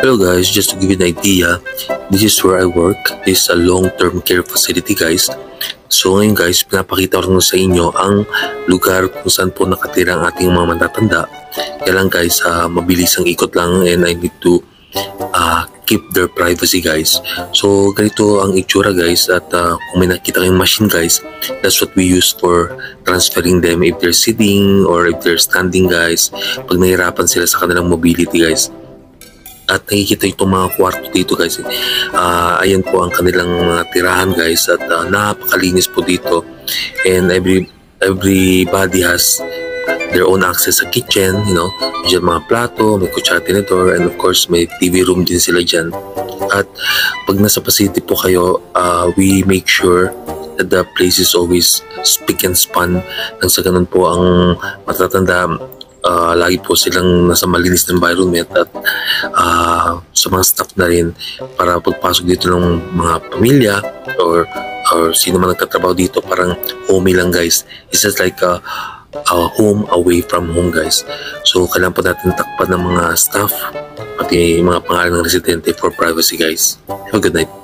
Hello guys, just to give you an idea, this is where I work. This is a long-term care facility guys. So ngayon guys, pinapakita ko rin sa inyo ang lugar kung saan po nakatira ang ating mga matatanda. Kaya lang guys, mabilis ang ikot lang and I need to keep their privacy guys. So ganito ang itsura guys, at kung may nakita kayong machine guys, that's what we use for transferring them if they're sitting or if they're standing guys, pag nahirapan sila sa kanilang mobility guys. At nakikita itong mga kwarto dito guys. Ayan po ang kanilang mga tirahan guys, at napakalinis po dito, and everybody has their own access sa kitchen, you know, dyan mga plato, may kutsara, tinidor, and of course may TV room din sila dyan. At pag nasa facility po kayo, we make sure that the place is always spick and span, nang sa ganun po ang matatanda lagi po silang nasa malinis na environment, at sa mga staff na rin, para pagpasok dito ng mga pamilya or sino man nagtatrabaho dito, parang homey lang guys. It's just like a home away from home guys. So kailangan po natin takpan ng mga staff pati mga pangalan ng residente for privacy guys. Have a good night.